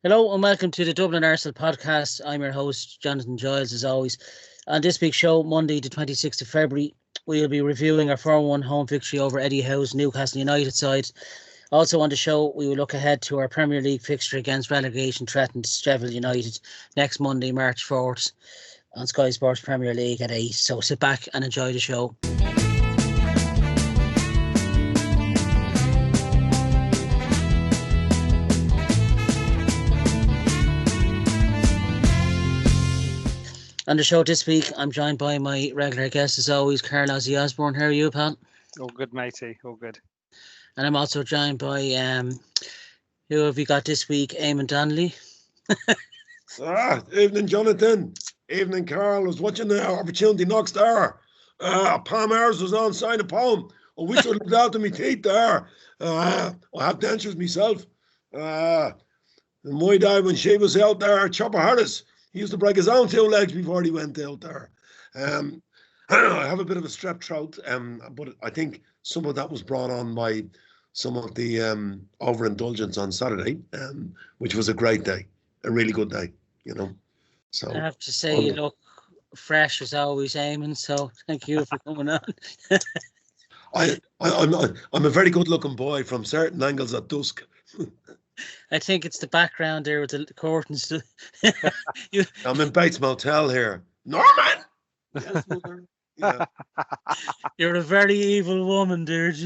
Hello and welcome to the Dublin Arsenal podcast. I'm your host, Jonathan Giles, as always. On this week's show, Monday the 26th of February, we'll be reviewing our 4-1 home victory over Eddie Howe's Newcastle United side. Also on the show, we will look ahead to our Premier League fixture against relegation-threatened Sheffield United next Monday, March 4th on Sky Sports Premier League at 8. So sit back and enjoy the show. On the show this week, I'm joined by my regular guest, as always, Carl Ozzy Osborne. How are you, pal? Oh, good, matey. Oh, good. And I'm also joined by, who have we got this week? Eamonn Donnelly. Evening, Jonathan. Evening, Carl. I was watching the Opportunity Knocks there. Palmer's was on sign a poem. I wish I looked out to me teeth there. I have dentures myself. And my dad, when she was out there, Chopper Harris, he used to break his own two legs before he went out there. I have a bit of a strep throat, but I think some of that was brought on by some of the overindulgence on Saturday, which was a great day, a really good day, you know. So I have to say, you look fresh as always, Eamonn. So thank you for coming on. I'm a very good-looking boy from certain angles at dusk. I think it's the background there with the curtains. I'm in Bates Motel here. Norman! Yes, mother. Yeah. You're a very evil woman, dude.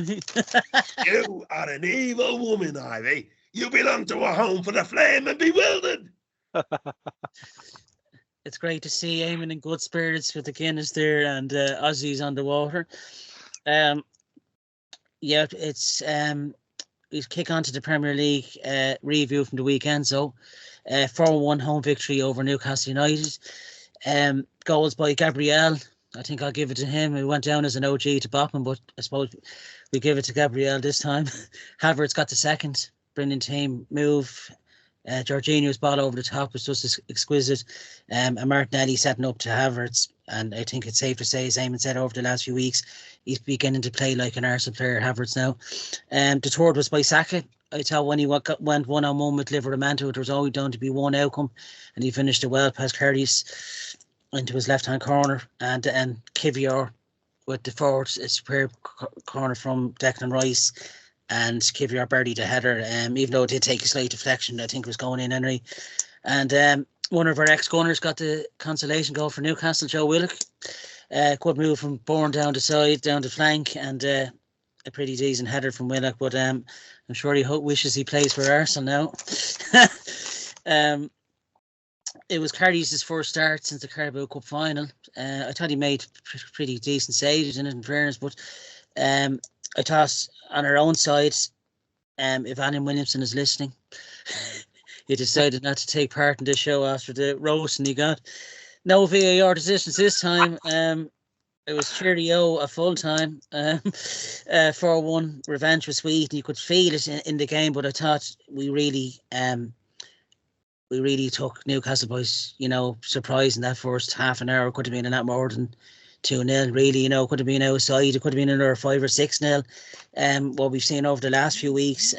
You are an evil woman, Ivy. You belong to a home for the flame and bewildered. It's great to see Eamonn in good spirits with the Guinness there and Ozzy's on the water. It's... we kick on to the Premier League review from the weekend. So, 4-1 home victory over Newcastle United. Goals by Gabriel. I think I'll give it to him. He went down as an OG to Botman, but I suppose we give it to Gabriel this time. Havertz got the second. Brilliant team move. Jorginho's ball over the top was just exquisite. And Martinelli setting up to Havertz. And I think it's safe to say, as Eamonn said over the last few weeks, he's beginning to play like an Arsenal player, Havertz now. The third was by Saka. I thought when he went one-on-one with Livramento, there was always going to be one outcome, and he finished it well past Curtis into his left-hand corner, and Kivior with the fourth, a superb corner from Declan Rice, and Kivior buried the header, even though it did take a slight deflection. I think it was going in anyway. And one of our ex-gunners got the consolation goal for Newcastle, Joe Willock. Good move from Bourne down the side, down the flank, and a pretty decent header from Willock. But I'm sure he wishes he plays for Arsenal now. It was Cardi's first start since the Carabao Cup final. I thought he made pretty decent saves in it, in fairness. But I thought on our own side, if Alan Williamson is listening, he decided not to take part in this show after the roasting he got. No VAR decisions this time. It was cheerio a full time. 4-1 revenge was sweet, and you could feel it in the game. But I thought we really took Newcastle by surprise in that first half an hour. Could have been a lot more than 2-0. Really, could have been outside. It could have been another 5 or 6-0. What we've seen over the last few weeks.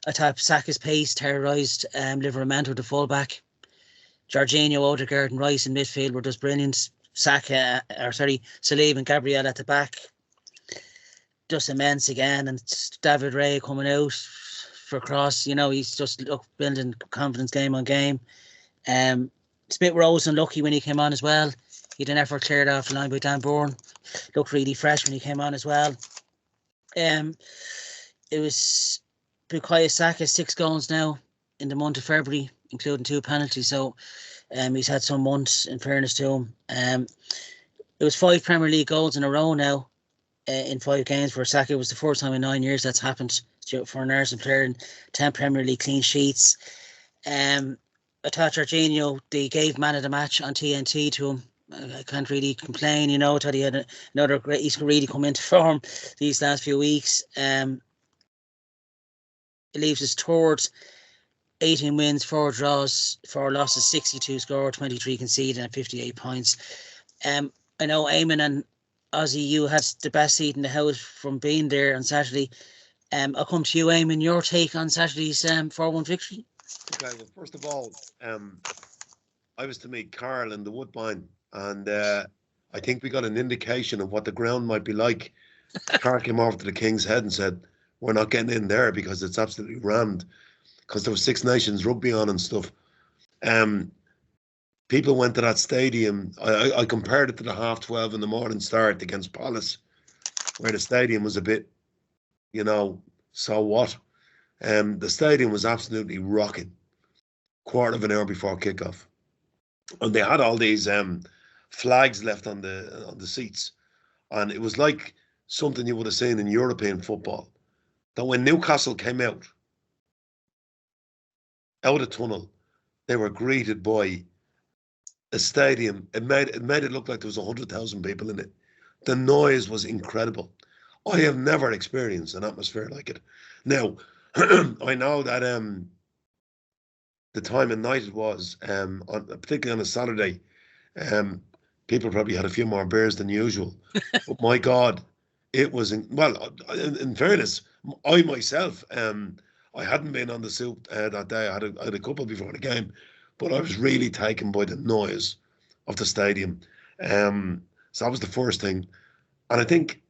I thought Saka's pace terrorised Livramento, the fullback. Jorginho, Odegaard and Rice in midfield were just brilliant. Saliba and Gabriel at the back. Just immense again. And David Ray coming out for cross. He's just building confidence game on game. Smith Rose unlucky when he came on as well. He had an effort cleared off the line by Dan Bourne. Looked really fresh when he came on as well. It was Bukayo Saka, 6 goals now in the month of February, including 2 penalties. So he's had some months, in fairness to him. It was 5 Premier League goals in a row now in 5 games for Saka. It was the first time in 9 years that's happened for an Arsenal player, and 10 Premier League clean sheets. I thought Jorginho, they gave man of the match on TNT to him. I can't really complain, I thought he had another great, he's really come into form these last few weeks. It leaves us towards 18 wins, 4 draws, 4 losses, 62 scored, 23 conceded, and 58 points. I know Eamonn and Ozzy, you had the best seat in the house from being there on Saturday. I'll come to you, Eamonn, your take on Saturday's 4-1 victory. Okay, well, first of all, I was to meet Carl in the Woodbine, and I think we got an indication of what the ground might be like. Carl came over to the King's Head and said, "We're not getting in there because it's absolutely rammed, because there was Six Nations rugby on and stuff." People went to that stadium. I compared it to the 12:30 in the morning start against Palace, where the stadium was a bit, so what? The stadium was absolutely rocking. Quarter of an hour before kickoff, and they had all these flags left on the seats, and it was like something you would have seen in European football. That when Newcastle came out of tunnel, they were greeted by a stadium. It made it look like there was 100,000 people in it. The noise was incredible. I have never experienced an atmosphere like it. Now, I know that the time of night it was, particularly on a Saturday, people probably had a few more beers than usual. But my God, it was in fairness, I myself, I hadn't been on the soup that day. I had a couple before the game, but I was really taken by the noise of the stadium. So that was the first thing, and I think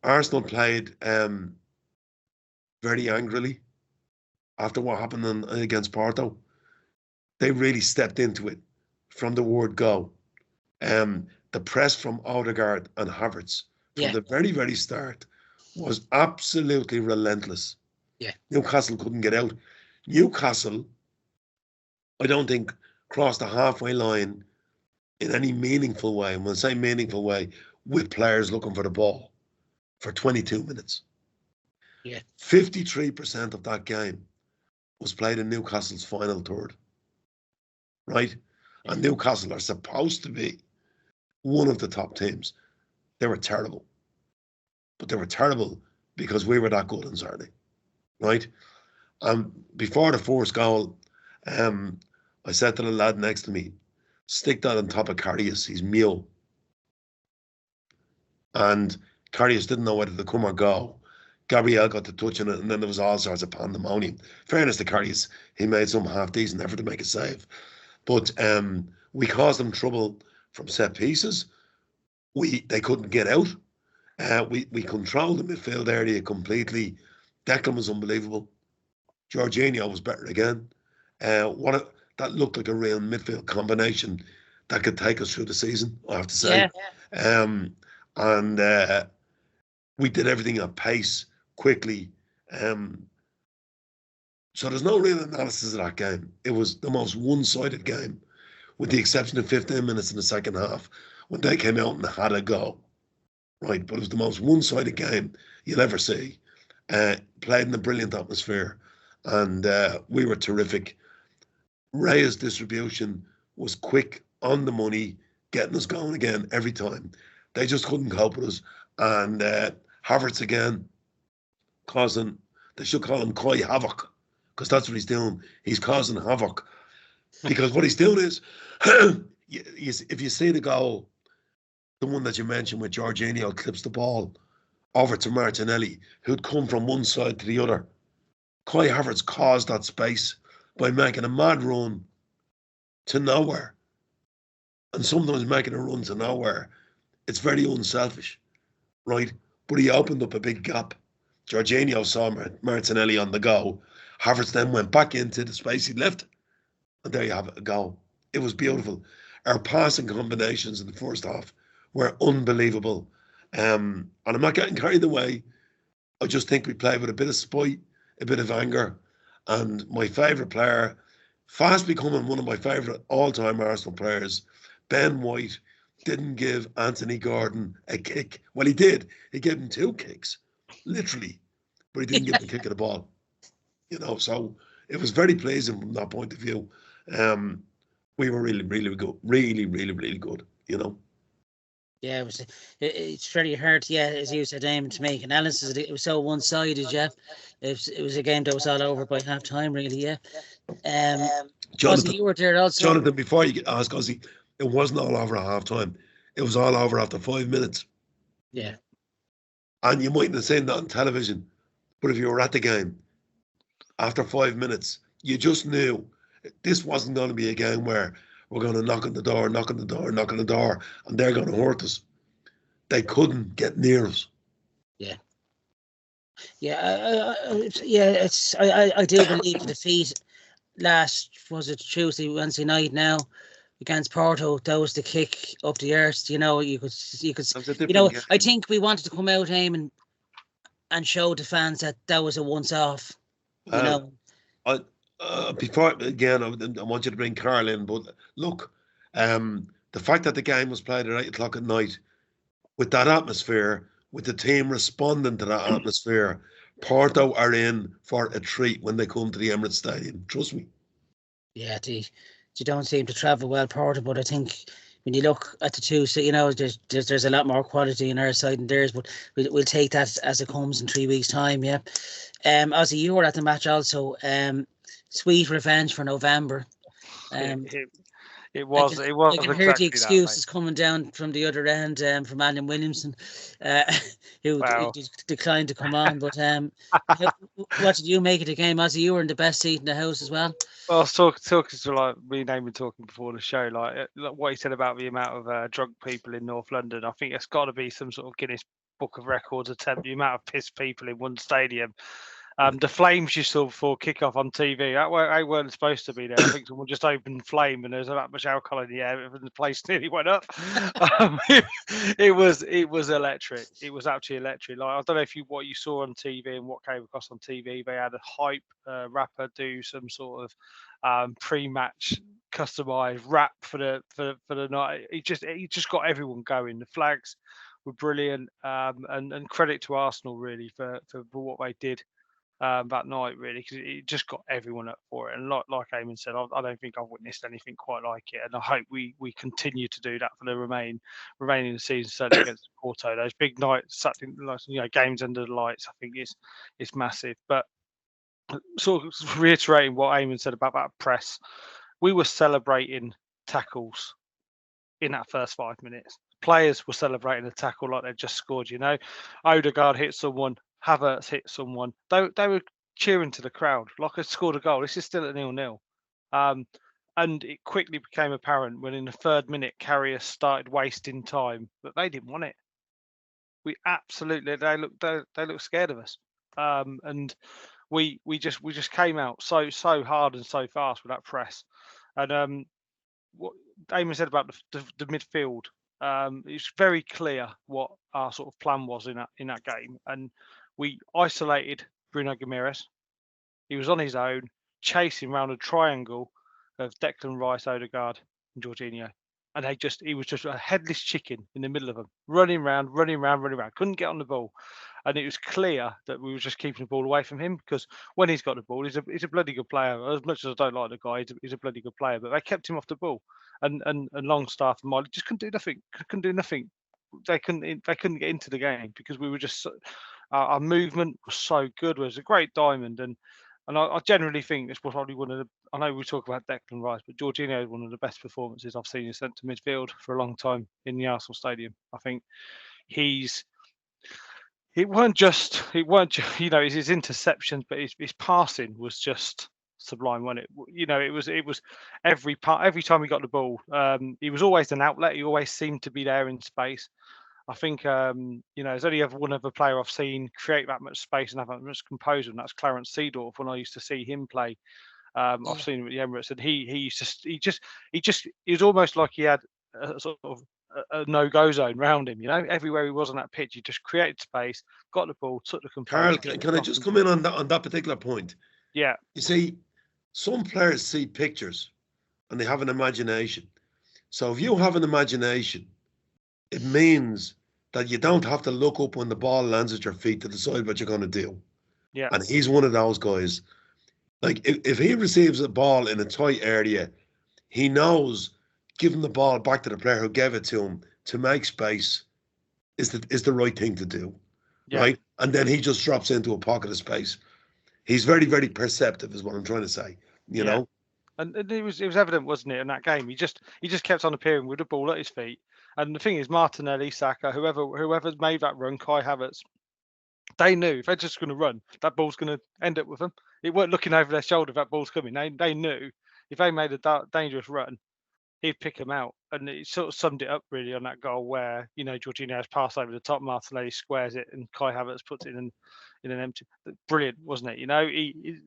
Arsenal played very angrily after what happened against Porto. They really stepped into it from the word go. The press from Odegaard and Havertz from the very, very start was absolutely relentless. Yeah. Newcastle couldn't get out. Newcastle, I don't think, crossed the halfway line in any meaningful way. And when I say meaningful way, with players looking for the ball for 22 minutes. Yeah. 53% of that game was played in Newcastle's final third. Right? And Newcastle are supposed to be one of the top teams. They were terrible. But they were terrible because we were that good on Saturday. Right? And before the first goal, I said to the lad next to me, stick that on top of Karius. He's Mew. And Karius didn't know whether to come or go. Gabriel got to touching it, and then there was all sorts of pandemonium. Fairness to Karius, he made some half-decent effort to make a save. But we caused them trouble from set pieces. They couldn't get out. We controlled the midfield area completely. Declan was unbelievable. Jorginho was better again. That looked like a real midfield combination that could take us through the season, I have to say. Yeah. We did everything at pace, quickly. So there's no real analysis of that game. It was the most one-sided game, with the exception of 15 minutes in the second half when they came out and had a go. Right, but it was the most one-sided game you'll ever see. Played in a brilliant atmosphere, and we were terrific. Raya's distribution was quick, on the money, getting us going again every time. They just couldn't cope with us. And Havertz again, they should call him COYG havoc, because that's what he's doing. He's causing havoc. Because what he's doing is, if you see the goal, the one that you mentioned with Jorginho clips the ball over to Martinelli, who'd come from one side to the other. COYG Havertz caused that space by making a mad run to nowhere. And sometimes making a run to nowhere, it's very unselfish, right? But he opened up a big gap. Jorginho saw Martinelli on the go. Havertz then went back into the space he left. And there you have it, a goal. It was beautiful. Our passing combinations in the first half were unbelievable. And I'm not getting carried away. I just think we played with a bit of spite, a bit of anger. And my favourite player, fast becoming one of my favourite all-time Arsenal players, Ben White, didn't give Anthony Gordon a kick. Well, he did. He gave him 2 kicks, literally. But he didn't give him a kick of the ball. So it was very pleasing from that point of view. We were really, really good. Really, really, really good, Yeah, it's very hard, as you said, Eamonn, to make analysis. It was so one-sided, It was a game that was all over by half-time, really, Jonathan, you were there also. Jonathan, before you ask Ozzy, it wasn't all over at half-time. It was all over after 5 minutes. Yeah. And you mightn't have seen that on television, but if you were at the game, after 5 minutes, You just knew this wasn't going to be a game where we're going to knock on the door, and they're going to hurt us. They couldn't get near us. Yeah. Yeah, I do believe the defeat was it Tuesday, Wednesday night now against Porto, that was the kick up the earth. You could I think we wanted to come out, Eamonn, and show the fans that was a once off. Before again, I want you to bring Carl in, but look, the fact that the game was played at 8:00 at night, with that atmosphere, with the team responding to that atmosphere, Porto are in for a treat when they come to the Emirates Stadium. Trust me. Yeah, they don't seem to travel well, Porto, but I think when you look at the two, so there's a lot more quality on our side than theirs, but we'll take that as it comes in 3 weeks' time. Yeah, Ozzy, you were at the match also. Sweet revenge for November. It was. I can exactly hear the excuses that, coming down from the other end from Alan Williamson, who declined to come on. But what did you make of the game, Ozzy? You were in the best seat in the house as well. Well, I was talking to me and Eamonn talking before the show, like what he said about the amount of drunk people in North London. I think it's got to be some sort of Guinness Book of Records attempt. The amount of pissed people in one stadium. The flames you saw before kickoff on TV, they weren't supposed to be there. I think someone just opened flame and there was that much alcohol in the air and the place nearly went up. It was electric. It was absolutely electric. Like, I don't know what you saw on TV and what came across on TV. They had a hype rapper do some sort of pre-match customized rap for the night. He just got everyone going. The flags were brilliant, and credit to Arsenal really for what they did. That night, really, because it just got everyone up for it. And like Eamonn said, I don't think I've witnessed anything quite like it. And I hope we continue to do that for the remaining of the season, certainly against Porto. Those big nights, games under the lights, I think it's massive. But sort of reiterating what Eamonn said about that press, we were celebrating tackles in that first 5 minutes. Players were celebrating a tackle like they'd just scored. Odegaard hit someone. Havertz hit someone. They were cheering to the crowd like I scored a goal. This is still at 0-0. And it quickly became apparent when in the 3rd minute Carrier started wasting time that they didn't want it. They looked scared of us. And we just came out so hard and so fast with that press. And what Eamonn said about the midfield, it's very clear what our sort of plan was in that game. And we isolated Bruno Guimaraes. He was on his own, chasing around a triangle of Declan Rice, Odegaard, and Jorginho. And he was just a headless chicken in the middle of them, running around. Couldn't get on the ball. And it was clear that we were just keeping the ball away from him, because when he's got the ball, he's a bloody good player. As much as I don't like the guy, he's a bloody good player. But they kept him off the ball. And Longstaff and Miley just couldn't do nothing. They couldn't get into the game because we were just our movement was so good. It was a great diamond, and I generally think this was probably one of the. I know we talk about Declan Rice, but Jorginho is one of the best performances I've seen in centre midfield for a long time in the Arsenal stadium. I think it weren't just his interceptions, but his passing was just sublime, wasn't it? It was every time he got the ball, he was always an outlet. He always seemed to be there in space. I think there's only ever one other player I've seen create that much space and have that much composure, and that's Clarence Seedorf. When I used to see him play, I've seen him at the Emirates, and he was almost like he had a sort of a no-go zone round him. Everywhere he was on that pitch, he just created space, got the ball, took the composure. Carl, can I just come in on that particular point? Yeah. You see, some players see pictures and they have an imagination. So if you have an imagination, it means that you don't have to look up when the ball lands at your feet to decide what you're going to do. Yeah. And he's one of those guys. Like, if he receives a ball in a tight area, he knows giving the ball back to the player who gave it to him to make space is the right thing to do. Yeah. Right? And then he just drops into a pocket of space. He's very, very perceptive, is what I'm trying to say. You know? And it was evident, wasn't it, in that game? He just kept on appearing with the ball at his feet. And the thing is, Martinelli, Saka, whoever made that run, Kai Havertz, they knew if they're just going to run, that ball's going to end up with them. It weren't looking over their shoulder if that ball's coming. They knew if they made a dangerous run, he'd pick them out. And it sort of summed it up really on that goal where, Jorginho has passed over the top, Martinelli squares it, and Kai Havertz puts it in an empty. Brilliant, wasn't it?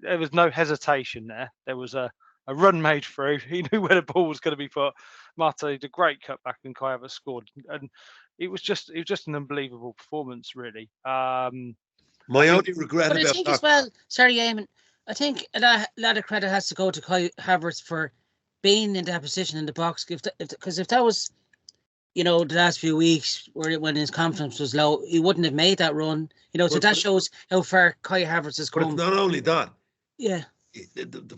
There was no hesitation there. There was a run made through. He knew where the ball was going to be put. Martinelli did a great cutback, and Kai Havertz scored. And it was just an unbelievable performance, really. My only regret But I about think that. as well, sorry, Eamonn, I think a lot of credit has to go to Kai Havertz for being in that position in the box. Because if that was, the last few weeks when his confidence was low, he wouldn't have made that run. So that shows how far Kai Havertz has But come. it's not only that. Yeah.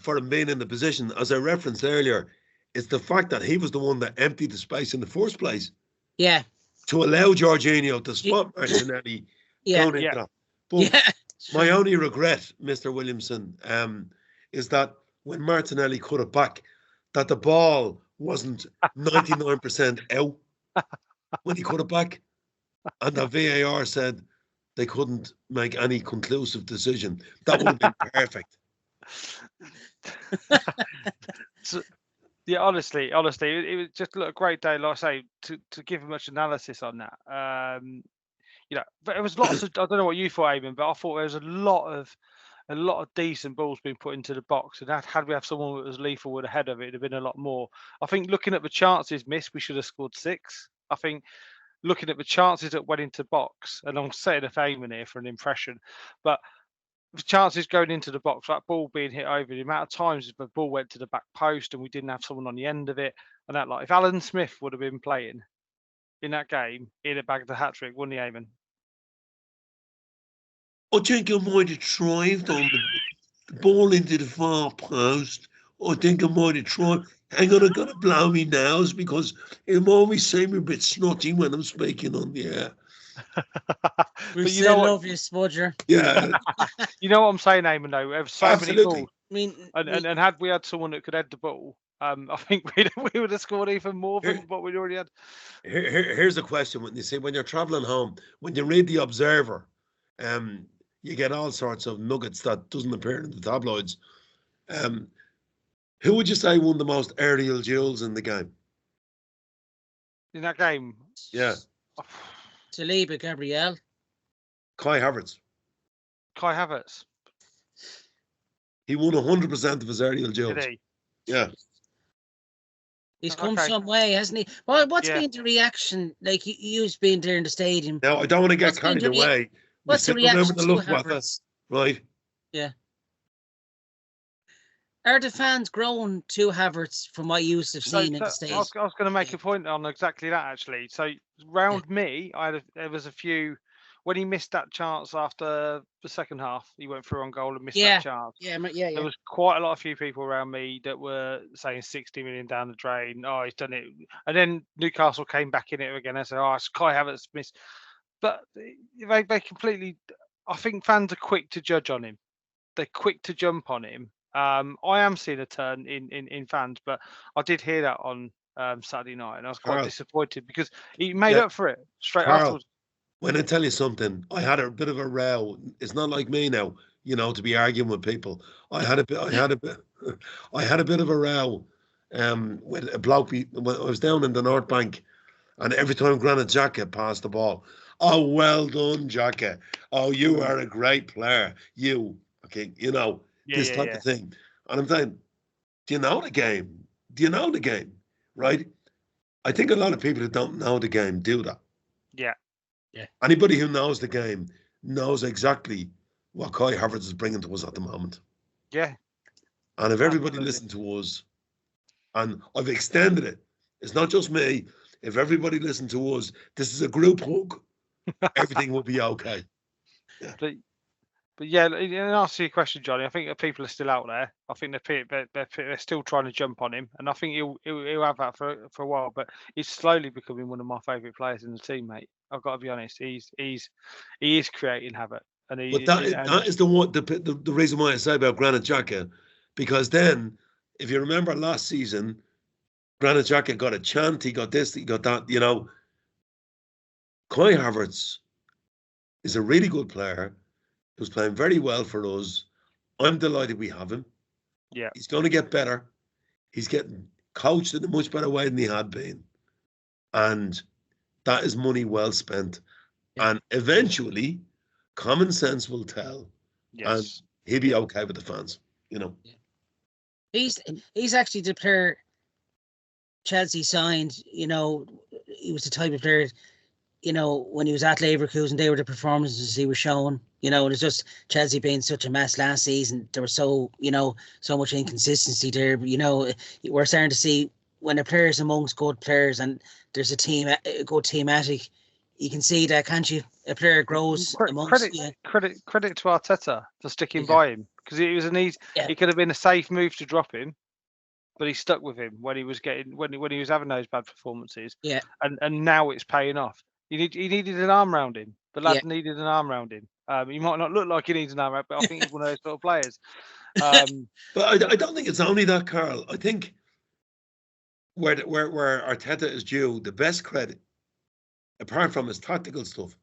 For him being in the position, as I referenced earlier, it's the fact that he was the one that emptied the space in the first place. Yeah. To allow Jorginho to spot Martinelli going into that. But my only regret, Mr. Williamson, is that when Martinelli cut it back, that the ball wasn't 99% out when he cut it back. And the VAR said they couldn't make any conclusive decision. That would have been perfect. So, yeah, honestly, it was just a great day. Like I say, to give much analysis on that. But there was lots of. I don't know what you thought, Eamonn, but I thought there was a lot of decent balls being put into the box, and had we have someone that was lethal with a head of it, it'd have been a lot more. I think looking at the chances missed, we should have scored 6. I think looking at the chances that went into box, and I'm setting a Eamonn here for an impression, but the chances going into the box, that ball being hit over, the amount of times the ball went to the back post and we didn't have someone on the end of it, and that, like, if Alan Smith would have been playing in that game, he'd have bagged the hat trick, wouldn't he, Eamonn? I think I might have tried on the ball into the far post. I think I might have tried. Hang on, I've got to blow me nose because it always seems a bit snotty when I'm speaking on the air. We're still love you, Smudger. Yeah. You know what I'm saying, Eamonn, though? There were so many balls. I mean, and had we had someone that could head the ball, I think we would have scored even more than what we'd already had. Here's the question: when you're traveling home, when you read the Observer, you get all sorts of nuggets that doesn't appear in the tabloids. Who would you say won the most aerial duels in the game? In that game? Yeah. Saliba, Gabriel. Kai Havertz. Kai Havertz. He won 100% of his aerial duels. Did he? Yeah. He's come some way, hasn't he? Well, what's been the reaction? Like, you've been there in the stadium. Now, I don't want to get carried away. What's the reaction to Havertz? Right. Yeah. Are the fans grown to Havertz from what you used to have seen in the States? I was going to make a point on exactly that, actually. So, round me, there was a few. When he missed that chance after the second half, he went through on goal and missed that chance. Yeah. There was quite a few people around me that were saying 60 million down the drain. Oh, he's done it. And then Newcastle came back in it again and said, oh, it's Kai Havertz missed. But they completely, I think fans are quick to judge on him. They're quick to jump on him. I am seeing a turn in fans, but I did hear that on Saturday night, and I was quite disappointed because he made up for it straight afterwards. When I tell you something, I had a bit of a row. It's not like me now, to be arguing with people. I had a bit of a row with a bloke. When I was down in the North Bank, and every time Granit Xhaka passed the ball, oh, well done, Xhaka. Oh, you are a great player. You, okay, this type of thing. And I'm saying, do you know the game? Do you know the game? Right? I think a lot of people who don't know the game do that. Yeah. Anybody who knows the game knows exactly what Kai Havertz is bringing to us at the moment. Yeah. And if everybody listened to us, and I've extended it, it's not just me. If everybody listened to us, this is a group hug. Everything will be okay. Yeah. But yeah, in answer to your question, Johnny, I think that people are still out there. I think they're still trying to jump on him, and I think he'll have that for a while. But he's slowly becoming one of my favourite players in the team, mate. I've got to be honest. He is creating havoc, and that is the reason why I say about Granit Xhaka, because then, if you remember last season, Granit Xhaka got a chant, he got this, he got that. Kai Havertz is a really good player who's playing very well for us, I'm delighted we have him. Yeah. He's going to get better. He's getting coached in a much better way than he had been. And that is money well spent. Yeah. And eventually, common sense will tell. Yes. And he'll be okay with the fans, Yeah. He's actually the player Chelsea signed. He was the type of player, when he was at Leverkusen, they were the performances he was showing. It was just Chelsea being such a mess last season. There was so much inconsistency there. But, we're starting to see when a player's amongst good players and there's a good team ethic, you can see that, can't you? A player grows amongst. Credit to Arteta for sticking by him, because it was it could have been a safe move to drop him, but he stuck with him when he was having those bad performances. Yeah. And now it's paying off. He needed an arm round him. The lad needed an arm round him. He might not look like he needs an arm round, but I think he's one of those sort of players. But I don't think it's only that, Carl. I think where Arteta is due the best credit, apart from his tactical stuff,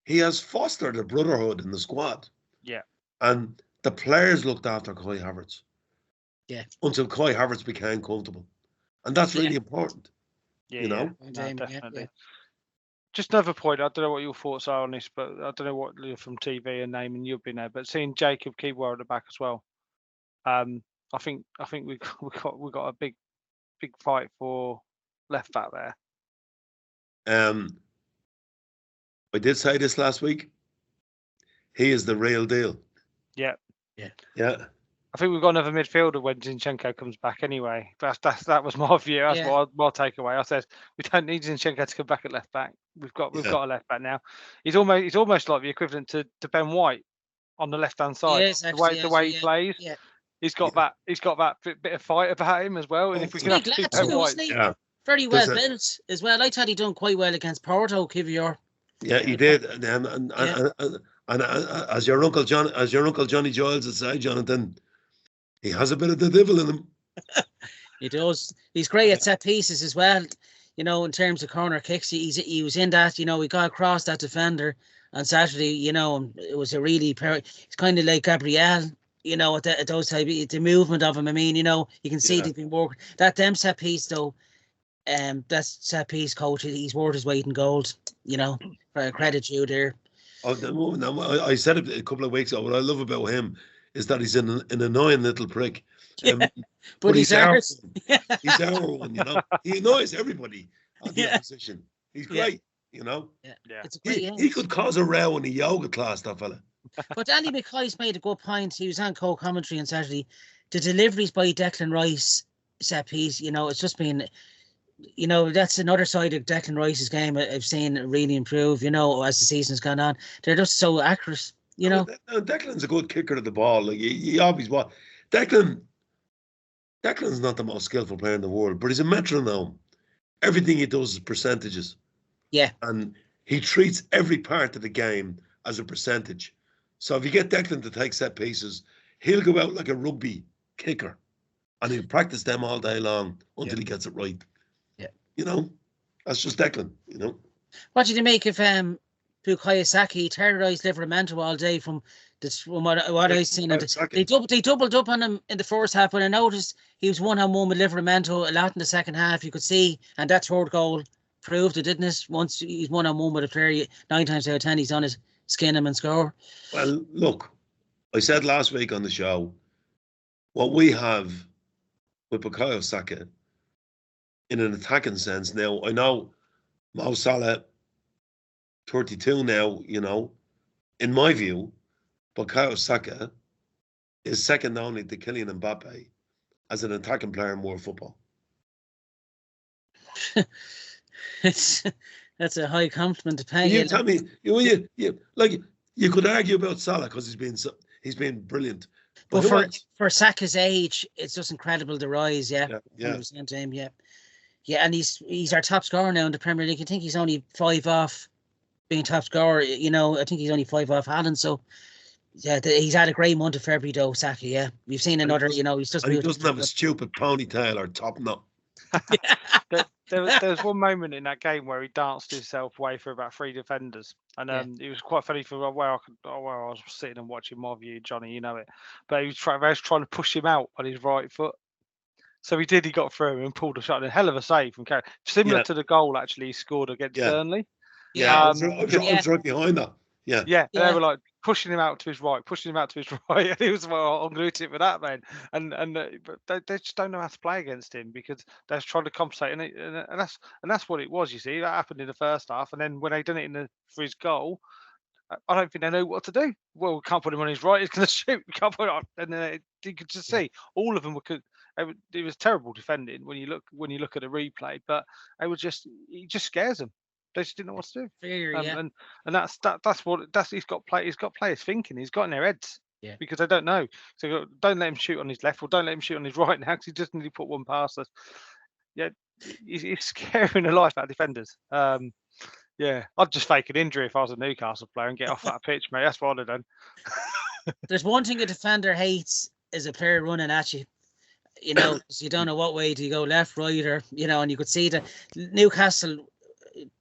he has fostered a brotherhood in the squad. Yeah. And the players looked after Kai Havertz. Yeah. Until Kai Havertz became comfortable. And that's really important. Yeah, No, definitely. Yeah. Just another point, I don't know what your thoughts are on this, but I don't know what you're from TV and naming you've been there, but seeing Jacob Keebler at the back as well. I think we got a big fight for left back there. I did say this last week. He is the real deal. Yeah. I think we've got another midfielder when Zinchenko comes back anyway. That was my view. That's my takeaway. I said we don't need Zinchenko to come back at left back. We've got a left back now. He's almost like the equivalent to Ben White on the left hand side. The way he plays. Yeah. He's got that bit of fight about him as well. And if we can have Ben White, very well built as well. I thought he done quite well against Porto, Kivior. Yeah, he did. And as your uncle Johnny Giles would say, Jonathan, he has a bit of the devil in him. He does. He's great at set pieces as well. In terms of corner kicks, he was in that. He got across that defender on Saturday. It was a really. It's kind of like Gabriel. At those type, the movement of him. I mean, you can see they've been working. That set piece though. That set piece coach. He's worth his weight in gold. Credit you there. I said it a couple of weeks ago. What I love about him is that he's an annoying little prick. But he's ours. He's our one, He annoys everybody on the opposition. He's great, Yeah. It's he could cause a row in a yoga class, that fella. But Andy McKay's made a good point. He was on co-commentary on Saturday. The deliveries by Declan Rice set piece, it's just been, that's another side of Declan Rice's game I've seen really improve, as the season's gone on. They're just so accurate, Declan's a good kicker of the ball. Like he always was. Declan's not the most skillful player in the world, but he's a metronome. Everything he does is percentages. Yeah. And he treats every part of the game as a percentage. So if you get Declan to take set pieces, he'll go out like a rugby kicker and he'll practice them all day long until he gets it right. Yeah. That's just Declan, What did you make of Bukayo Saka? Terrorised Livramento all day from what I've seen. They doubled up on him in the first half, but I noticed he was 1-on-1 with Livramento a lot in the second half. You could see, and that third goal proved it, didn't it? Once he's 1-on-1 with a player, 9 times out of 10 he's on his skin him and score. Well, look, I said last week on the show, what we have with Bukayo Saka in an attacking sense now, I know Mo Salah, 32 now, in my view, Bukayo Saka is second only to Kylian Mbappe as an attacking player in world football. That's a high compliment to pay. You tell me, you could argue about Salah because he's been brilliant. But for Saka's age, it's just incredible the rise. Yeah. 100% to him. Yeah, and he's our top scorer now in the Premier League. I think he's only 5 off being top scorer. I think he's only 5 off Haaland. So. Yeah, he's had a great month of February though, Saka. Yeah, we've seen another. He's just. And he doesn't have a stupid ponytail or top knot. there was one moment in that game where he danced himself away for about 3 defenders, and it was quite funny for where I was sitting and watching my view, Johnny, you know it. But he was trying to push him out on his right foot. So he did. He got through and pulled a shot. And a hell of a save from Carey, similar to the goal actually he scored against Burnley. Yeah, I was right behind that. Yeah. They were like pushing him out to his right, and he was well, I'm going to hit it for that, man. But they just don't know how to play against him because they're trying to compensate, and that's what it was. You see, that happened in the first half, and then when they done it for his goal, I don't think they know what to do. Well, we can't put him on his right; he's going to shoot. We can't put it on, and then you could just see all of them were. It was terrible defending when you look at the replay, but it just scares them. They just didn't know what to do. And that's he's got players thinking. He's got in their heads because they don't know. So don't let him shoot on his left or don't let him shoot on his right now because he just nearly put one past us. Yeah, he's scaring the life out of defenders. I'd just fake an injury if I was a Newcastle player and get off that pitch, mate. That's what I'd have done. There's one thing a defender hates is a player running at you. You know, so you don't know what way do you go, left, right, or and you could see that Newcastle.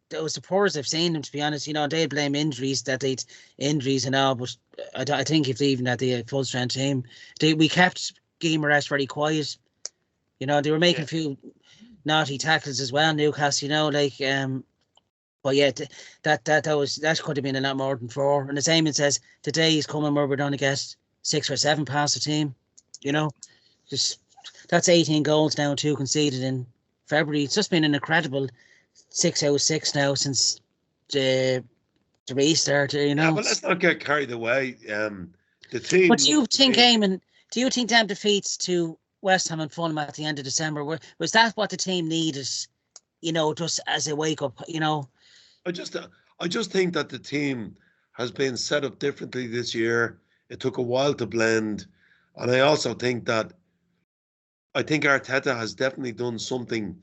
Those supporters I've seen them, to be honest, they blame injuries and all, but I think if they even had the full strength team, we kept Guimaraes very quiet. They were making a few naughty tackles as well, Newcastle. But yeah, that could have been a lot more than 4. And as Eamonn says, today he's coming where we're going to get 6 or 7 past the team. Just that's 18 goals now, 2 conceded in February. It's just been an incredible 6 out of 6 now since the restart. Yeah, but let's not get carried away. The team. But do you think, Eamonn? Do you think them defeats to West Ham and Fulham at the end of December was that what the team needed? Just as a wake up. I just think that the team has been set up differently this year. It took a while to blend, and I also think Arteta has definitely done something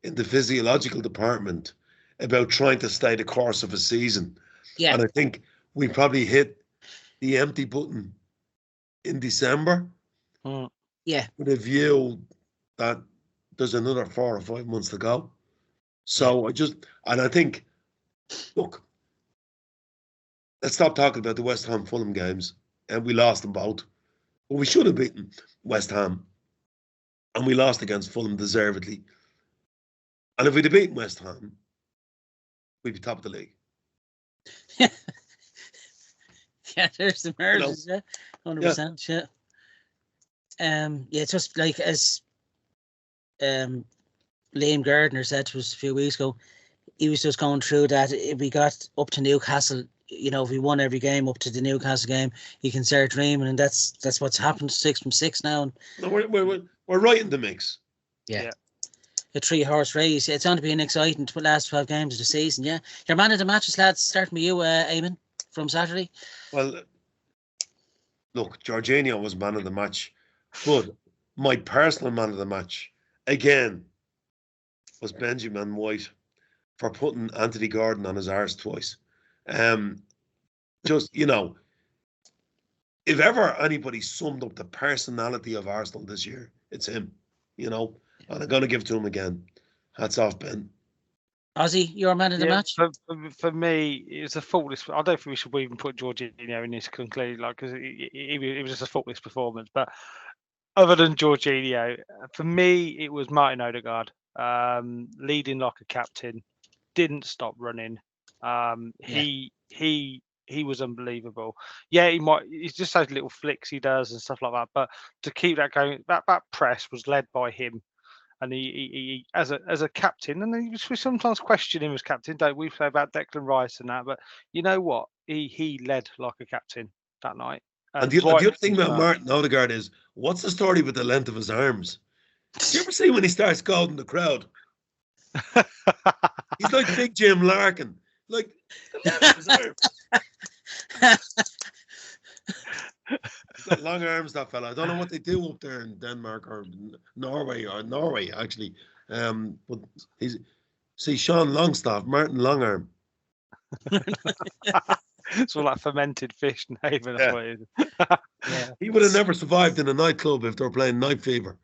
in the physiological department about trying to stay the course of a season. Yeah. And I think we probably hit the empty button in December. Yeah. With a view that there's another 4 or 5 months to go. So I think, look, let's stop talking about the West Ham Fulham games. And we lost them both. But we should have beaten West Ham. And we lost against Fulham deservedly. And if we'd have beaten West Ham, we'd be top of the league. Yeah, there's the mergers, 100%. Yeah. It's just like as Liam Gardner said to us a few weeks ago, he was just going through that if we got up to Newcastle, if we won every game up to the Newcastle game, you can start dreaming, and that's what's happened. 6 from 6 now. And no, we're right in the mix. Yeah. A 3-horse race. It's going to be an exciting last 12 games of the season. Yeah, your man of the matches, lads. Starting with you, Eamonn, from Saturday. Well, look, Jorginho was man of the match, but my personal man of the match again was Benjamin White for putting Anthony Gordon on his arse twice. Just if ever anybody summed up the personality of Arsenal this year, it's him. And I'm going to give it to him again. Hats off, Ben. Ozzy, your man of the match? For me, it was a faultless. I don't think we should even put Jorginho in this conclusion, because it was just a faultless performance. But other than Jorginho, for me, it was Martin Odegaard, leading like a captain, didn't stop running. He was unbelievable. Yeah, he's just those little flicks he does and stuff like that. But to keep that going, that press was led by him. And he as a captain, and we sometimes question him as captain, don't we? Say about Declan Rice and that, but you know what? He led like a captain that night. And the other thing about Martin Odegaard is, what's the story with the length of his arms? Do you ever see when he starts scolding the crowd? He's like Big Jim Larkin, like the length of his arms. He's got long arms, that fella. I don't know what they do up there in Denmark or Norway actually. But see Sean Longstaff, Martin Longarm. It's all like fermented fish, Nathan. That's what it is. Yeah. He would have never survived in a nightclub if they were playing Night Fever.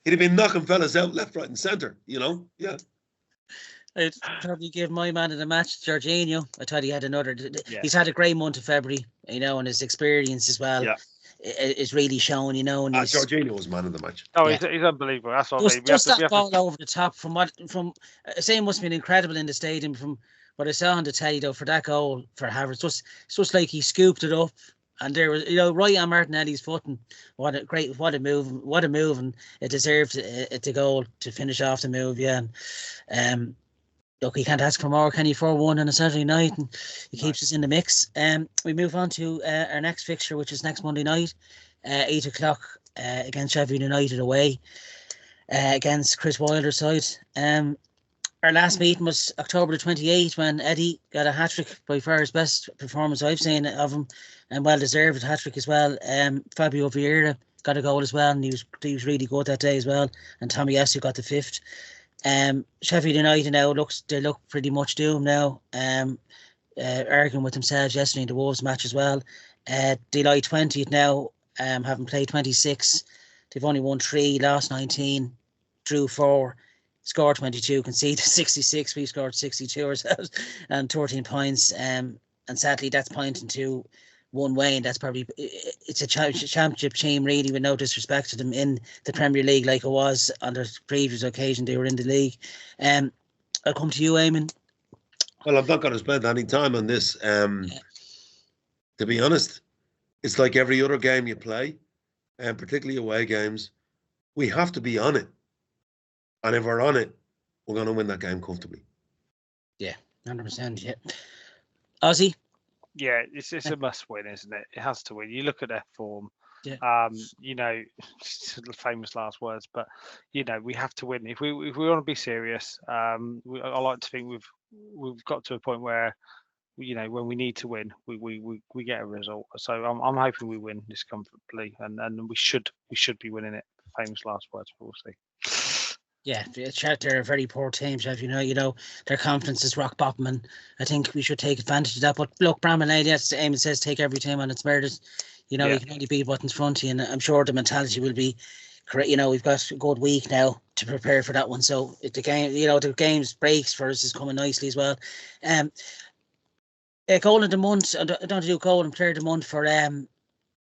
He'd have been knocking fellas out left, right, and centre. You know, yeah. I'd probably give my man of the match, Jorginho. I thought he had another. Yeah. He's had a great month of February, and his experience as well is really shown, And Jorginho was man of the match. Oh, he's unbelievable. That's what I mean. Just that ball over the top from saying must have been incredible in the stadium from what I saw on the telly though for that goal for Havertz. It's just like he scooped it up. And there was, right on Martinelli's foot, and what a move, and it deserved the goal to finish off the move, yeah. And look, he can't ask for more, can he? 4-1 on a Saturday night, and he keeps us in the mix. We move on to our next fixture, which is next Monday night, 8 o'clock against Sheffield United away against Chris Wilder's side. Our last meeting was October the 28th when Eddie got a hat-trick, by far his best performance I've seen of him, and well-deserved hat-trick as well. Fabio Vieira got a goal as well, and he was really good that day as well, and Tommy Esu got the 5th. Sheffield United now they look pretty much doomed now, arguing with themselves yesterday in the Wolves match as well. They lie 20th now, having played 26. They've only won 3, lost 19, drew 4. Scored 22, conceded 66. We scored 62 ourselves and 13 points. And sadly, that's pointing to one way, and that's probably it's a championship team, really, with no disrespect to them in the Premier League, like it was on the previous occasion they were in the league. I'll come to you, Eamonn. Well, I'm not going to spend any time on this. To be honest, it's like every other game you play, and particularly away games. We have to be on it. And if we're on it, we're going to win that game comfortably. Yeah, 100%. Yeah. Ozzy? Yeah, it's a must win, isn't it? It has to win. You look at their form. Yeah. Famous last words, but we have to win. If we want to be serious, I like to think we've got to a point where when we need to win, we get a result. So I'm hoping we win this comfortably, and we should be winning it. Famous last words, but we'll see. Yeah, they're a very poor team, Jeff. Their confidence is rock bottom, and I think we should take advantage of that. But look, Bram and Lady, as Eamonn says, take every team on its merit. You can only beat what's in front of you, and I'm sure the mentality will be correct. We've got a good week now to prepare for that one. So the game, the game's breaks for us is coming nicely as well. Goal of the month. I don't do goal and player of the month for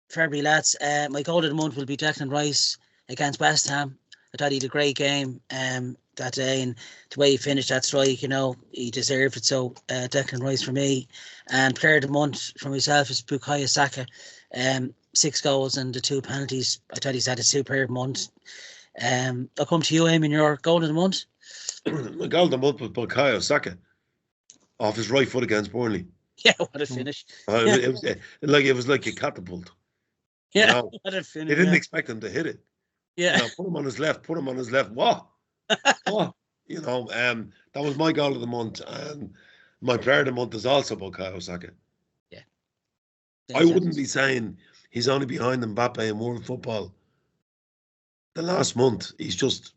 February, lads. My goal of the month will be Declan Rice against West Ham. I thought he had a great game that day, and the way he finished that strike, he deserved it. So Declan Rice for me, and player of the month for myself is Bukayo Saka. 6 goals and the 2 penalties. I thought he's had a superb month. I'll come to you, Eamonn, your goal of the month. My goal of the month was Bukayo Saka off his right foot against Burnley. Yeah, what a finish! It was like a catapult. Yeah, what a finish! They didn't expect him to hit it. Yeah, put him on his left. What? What? That was my goal of the month, and my player of the month is also Bukayo Saka. Yeah. I wouldn't be saying he's only behind Mbappe in world football. The last month, he's just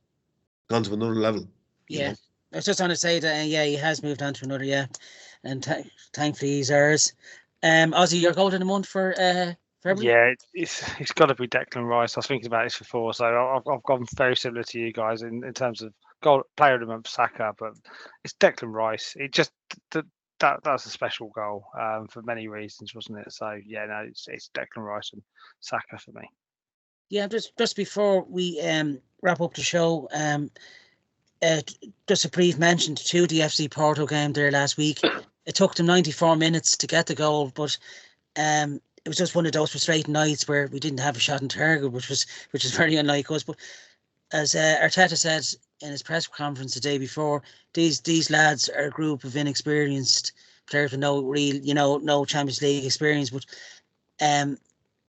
gone to another level. Yeah. I was just going to say that, he has moved on to another, and thankfully he's ours. Ozzy, your goal of the month for February? Yeah, it's got to be Declan Rice. I was thinking about this before, so I've gone very similar to you guys in terms of goal player of the month, Saka, but it's Declan Rice. It just that's a special goal for many reasons, wasn't it? So it's Declan Rice and Saka for me. Yeah, just before we wrap up the show, just a brief mention to the FC Porto game there last week. It took them 94 minutes to get the goal, but it was just one of those frustrating nights where we didn't have a shot on target, which is very unlike us. But as Arteta said in his press conference the day before, these lads are a group of inexperienced players with no Champions League experience. But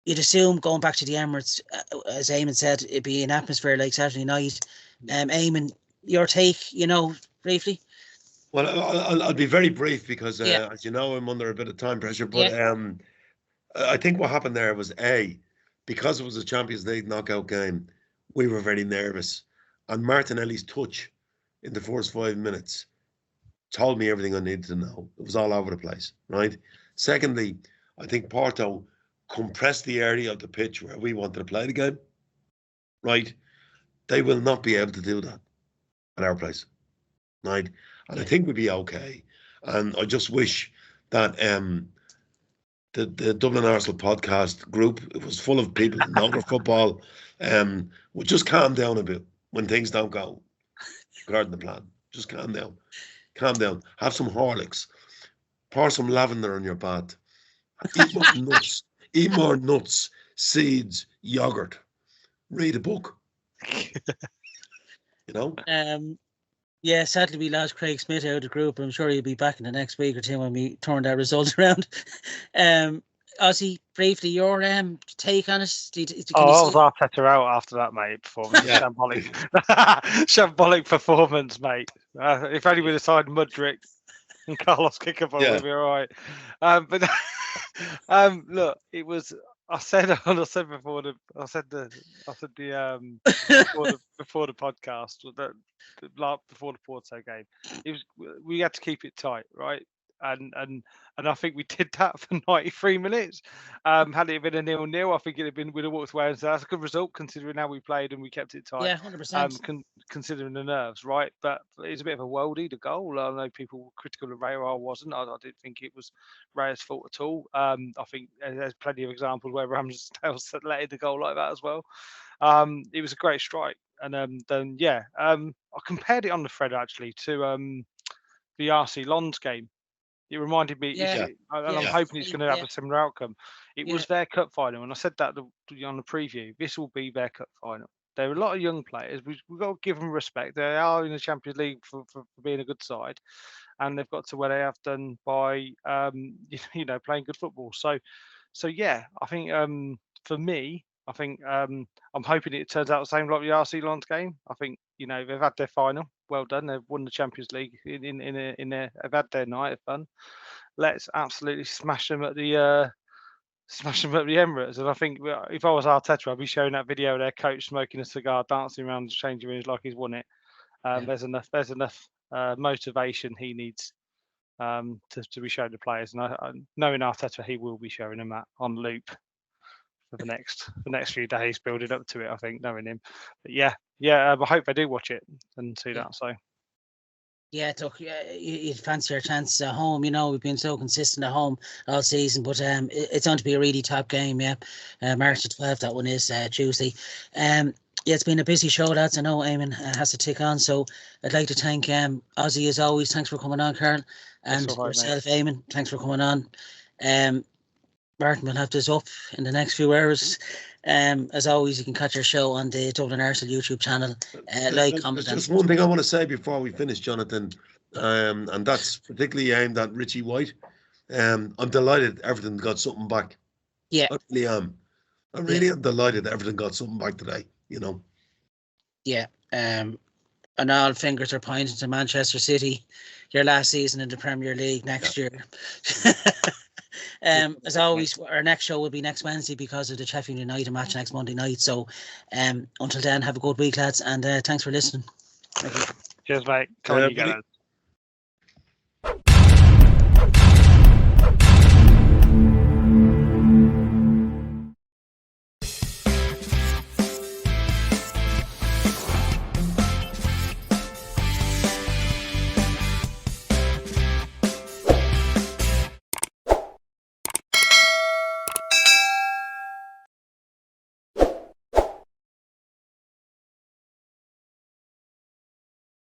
you'd assume going back to the Emirates, as Eamonn said, it'd be an atmosphere like Saturday night. Eamonn, your take, briefly. Well, I'll be very brief because, as you know, I'm under a bit of time pressure. But I think what happened there was, because it was a Champions League knockout game, we were very nervous. And Martinelli's touch in the first 5 minutes told me everything I needed to know. It was all over the place, right? Secondly, I think Porto compressed the area of the pitch where we wanted to play the game, right? They will not be able to do that at our place, right? And I think we'll be okay. And I just wish that the Dublin Arsenal podcast group, it was full of people who know their football, would just calm down a bit when things don't go according to plan. Just calm down. Calm down. Have some Horlicks. Pour some lavender in your bath. Eat more nuts. Eat more nuts, seeds, yogurt. Read a book. You know? Yeah, sadly we lost Craig Smith out of the group. I'm sure he'll be back in the next week or two when we turn that result around. Ozzy, briefly, your take on it? I was Arteta out after that, mate. Performance, shambolic performance, mate. If only we'd have signed Mudryk and Carlos Kickerball, we'd be all right. But look, it was. I said before the podcast before the Porto game, we had to keep it tight, right? And I think we did that for 93 minutes. Had it been a 0-0, I think we'd have walked away and said that's a good result considering how we played and we kept it tight. Yeah, 100%. Considering the nerves, right? But it's a bit of a worldie, the goal. I know people were critical of Raya. I wasn't. I didn't think it was Raya's fault at all. I think there's plenty of examples where Ramsdale's let the goal like that as well. It was a great strike. And I compared it on the thread actually to the RC Lons game. It reminded me, and I'm hoping it's going to have a similar outcome. It was their cup final, and I said that on the preview. This will be their cup final. There are a lot of young players. We've got to give them respect. They are in the Champions League for being a good side, and they've got to where they have done by playing good football. So yeah, I think for me, I think I'm hoping it turns out the same like the RC Lons game. I think they've had their final. Well done. They've won the Champions League they've had their night of fun. Let's absolutely smash them at the Emirates. And I think if I was Arteta, I'd be showing that video of their coach smoking a cigar, dancing around the changing rooms like he's won it. There's enough motivation he needs to be showing the players. And knowing Arteta, he will be showing them that on loop for the next few days, building up to it. I think, knowing him. But I hope they do watch it and see that. So. Yeah, look, you'd fancy our chances at home. We've been so consistent at home all season, but it's going to be a really top game. Yeah, March the 12th. That one is Tuesday. It's been a busy show, lads. I know Eamonn has to tick on, so I'd like to thank Ozzy as always. Thanks for coming on, Carl, and yourself, Eamonn. Thanks for coming on. Martin will have this up in the next few hours. As always, you can catch our show on the Dublin Arsenal YouTube channel. Comment. There's just one thing I want to say before we finish, Jonathan, and that's particularly aimed at Richie White. I'm delighted Everton got something back. Yeah, I really am. I really am delighted Everton got something back today. Yeah. And all fingers are pointing to Manchester City, your last season in the Premier League next year. As always, our next show will be next Wednesday because of the Sheffield United match next Monday night. So until then, have a good week, lads, and thanks for listening. Thank you. Cheers, mate.